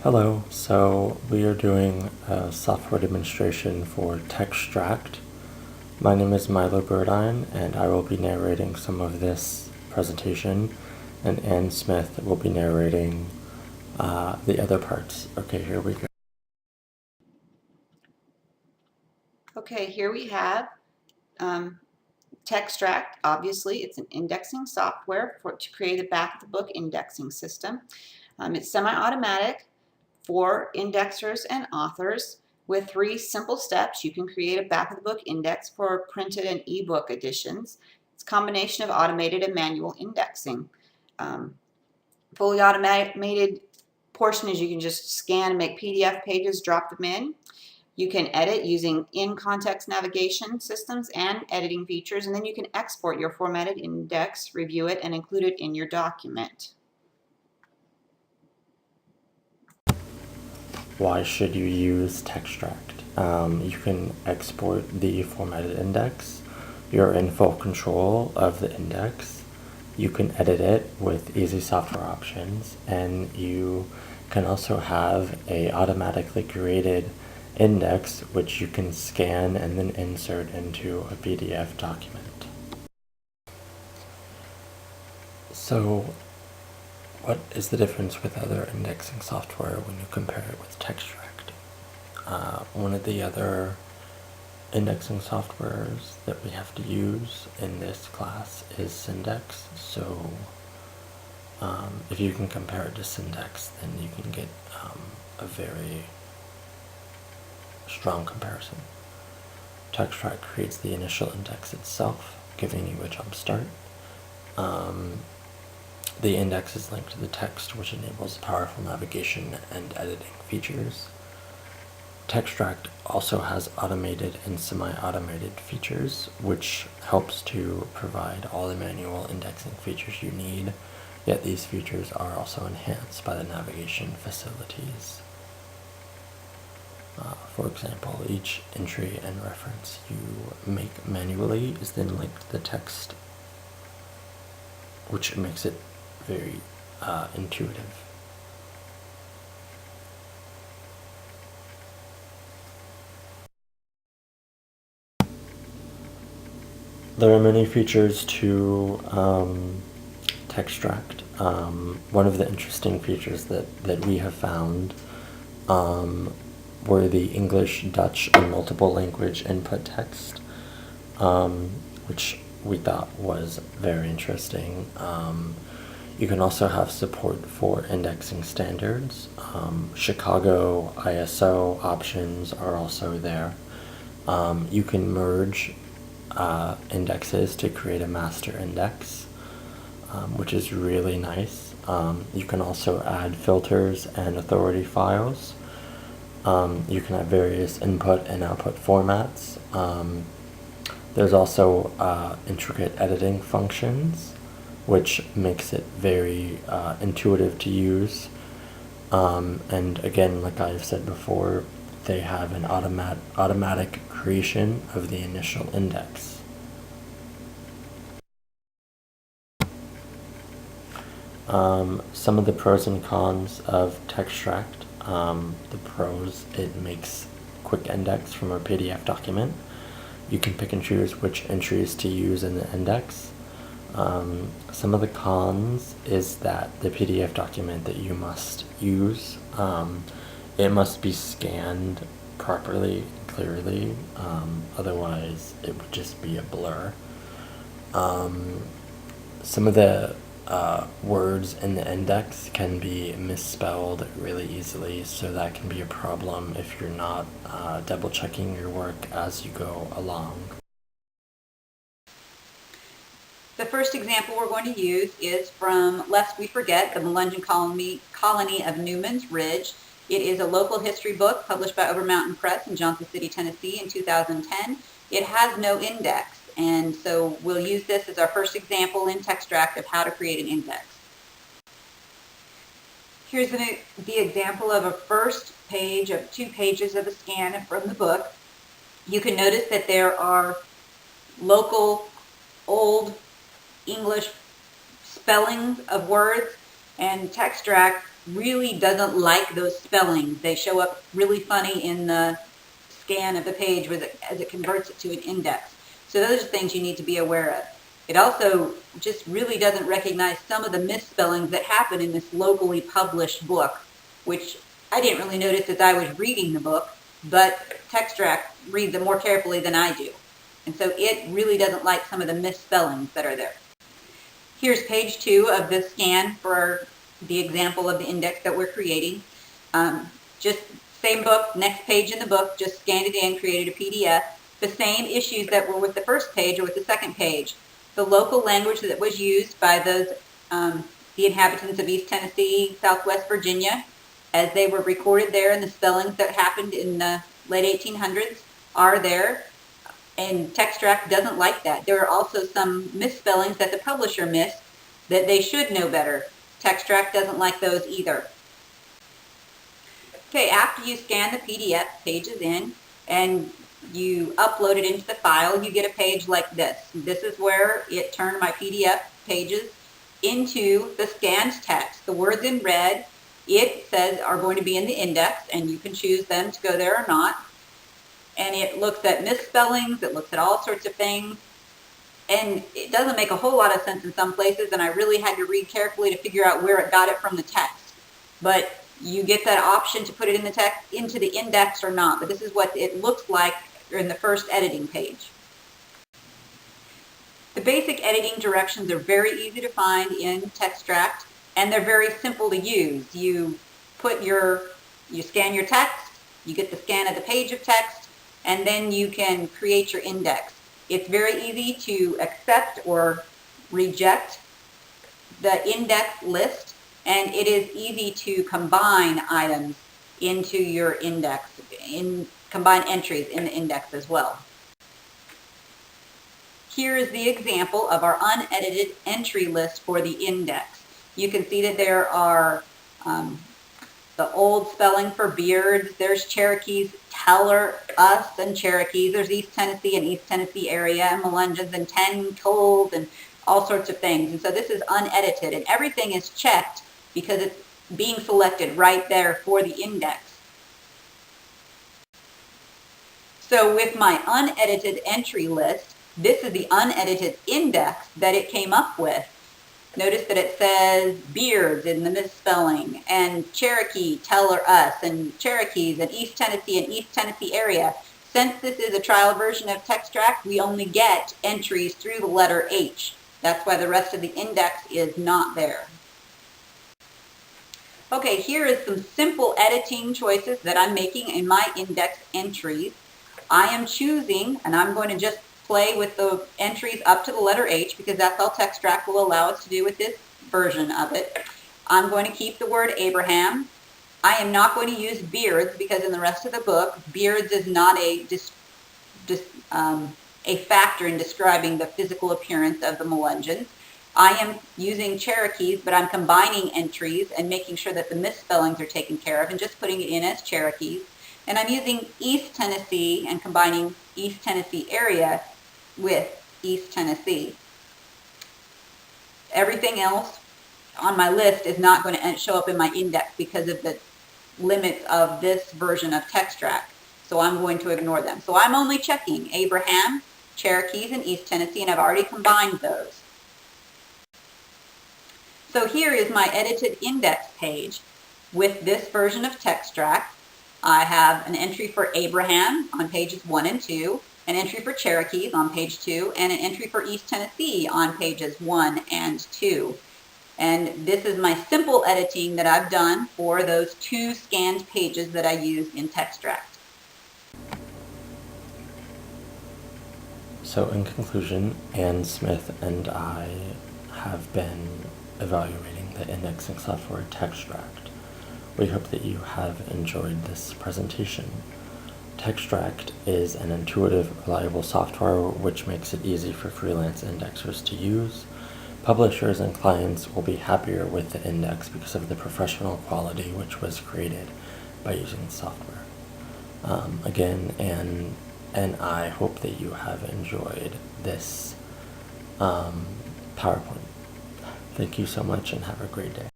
Hello, so we are doing a software demonstration for TExtract. My name is Burdine, and I will be narrating some of this presentation, and Ann Smith will be narrating the other parts. Okay, here we go. Okay, here we have TExtract. Obviously, it's an indexing software to create a back-of-the-book indexing system. It's semi-automatic for indexers and authors. With 3 simple steps, you can create a back-of-the-book index for printed and ebook editions. It's a combination of automated and manual indexing. Fully automated portion is you can just scan and make PDF pages, drop them in. You can edit using in-context navigation systems and editing features, and then you can export your formatted index, review it, and include it in your document. Why should you use TExtract? You can export the formatted index. You're in full control of the index. You can edit it with easy software options, and you can also have a automatically created index which you can scan and then insert into a PDF document. So what is the difference with other indexing software when you compare it with TExtract? One of the other indexing softwares that we have to use in this class is Syndex. So if you can compare it to Syndex, then you can get a very strong comparison. TExtract creates the initial index itself, giving you a jump start. The index is linked to the text, which enables powerful navigation and editing features. TExtract also has automated and semi-automated features, which helps to provide all the manual indexing features you need, yet these features are also enhanced by the navigation facilities. For example, each entry and reference you make manually is then linked to the text, which makes it very intuitive. There are many features to TExtract. One of the interesting features that we have found were the English, Dutch, and multiple language input text, which we thought was very interesting. You can also have support for indexing standards. Chicago ISO options are also there. You can merge indexes to create a master index, which is really nice. You can also add filters and authority files. You can have various input and output formats. There's also intricate editing functions, which makes it very intuitive to use. And again, like I've said before, they have an automatic creation of the initial index. Some of the pros and cons of TExtract. The pros, it makes quick index from a PDF document. You can pick and choose which entries to use in the index. Some of the cons is that the PDF document that you must use, it must be scanned properly and clearly, otherwise it would just be a blur. Some of the words in the index can be misspelled really easily, so that can be a problem if you're not double checking your work as you go along. The first example we're going to use is from Lest We Forget, the Melungeon Colony of Newman's Ridge. It is a local history book published by Overmountain Press in Johnson City, Tennessee in 2010. It has no index, and so we'll use this as our first example in TExtract of how to create an index. Here's the example of a first page of 2 pages of a scan from the book. You can notice that there are local, old English spellings of words. And TExtract really doesn't like those spellings. They show up really funny in the scan of the page as it converts it to an index. So those are things you need to be aware of. It also just really doesn't recognize some of the misspellings that happen in this locally published book, which I didn't really notice as I was reading the book, but TExtract reads it more carefully than I do. And so it really doesn't like some of the misspellings that are there. Here's page 2 of the scan for the example of the index that we're creating. Just same book, next page in the book, just scanned it in, created a PDF. The same issues that were with the first page or with the second page. The local language that was used by those the inhabitants of East Tennessee, Southwest Virginia, as they were recorded there, and the spellings that happened in the late 1800s are there. And TExtract doesn't like that. There are also some misspellings that the publisher missed that they should know better. TExtract doesn't like those either. Okay, after you scan the PDF pages in and you upload it into the file, you get a page like this. This is where it turned my PDF pages into the scanned text. The words in red, it says, are going to be in the index, and you can choose them to go there or not. And it looks at misspellings, it looks at all sorts of things, and it doesn't make a whole lot of sense in some places, and I really had to read carefully to figure out where it got it from the text. But you get that option to put it in the text into the index or not, but this is what it looks like in the first editing page. The basic editing directions are very easy to find in TExtract, and they're very simple to use. You scan your text, you get the scan of the page of text, and then you can create your index. It's very easy to accept or reject the index list, and it is easy to combine items into your index, combine entries in the index as well. Here is the example of our unedited entry list for the index. You can see that there are the old spelling for beards. There's Cherokees, Teller, us, and Cherokees. There's East Tennessee and East Tennessee area, and Melungeons, and 10 tolls, and all sorts of things. And so this is unedited, and everything is checked because it's being selected right there for the index. So with my unedited entry list, this is the unedited index that it came up with. Notice that it says beards in the misspelling, and Cherokee, Teller, us, and Cherokees, and East Tennessee area. Since this is a trial version of TExtract, we only get entries through the letter H. That's why the rest of the index is not there. Okay, here is some simple editing choices that I'm making in my index entries. I am choosing, and I'm going to just play with the entries up to the letter H because that's all TExtract will allow us to do with this version of it. I'm going to keep the word Abraham. I am not going to use beards because in the rest of the book, beards is not a factor in describing the physical appearance of the Melungeons. I am using Cherokees, but I'm combining entries and making sure that the misspellings are taken care of and just putting it in as Cherokees. And I'm using East Tennessee and combining East Tennessee area with East Tennessee. Everything else on my list is not going to show up in my index because of the limits of this version of TExtract. So I'm going to ignore them. So I'm only checking Abraham, Cherokees, and East Tennessee, and I've already combined those. So here is my edited index page with this version of TExtract. I have an entry for Abraham on pages 1 and 2, an entry for Cherokees on page 2, and an entry for East Tennessee on pages 1 and 2. And this is my simple editing that I've done for those 2 scanned pages that I used in TExtract. So in conclusion, Ann Smith and I have been evaluating the indexing software TExtract. We hope that you have enjoyed this presentation. TExtract is an intuitive, reliable software which makes it easy for freelance indexers to use. Publishers and clients will be happier with the index because of the professional quality which was created by using the software. Again, Ann and I hope that you have enjoyed this PowerPoint. Thank you so much and have a great day.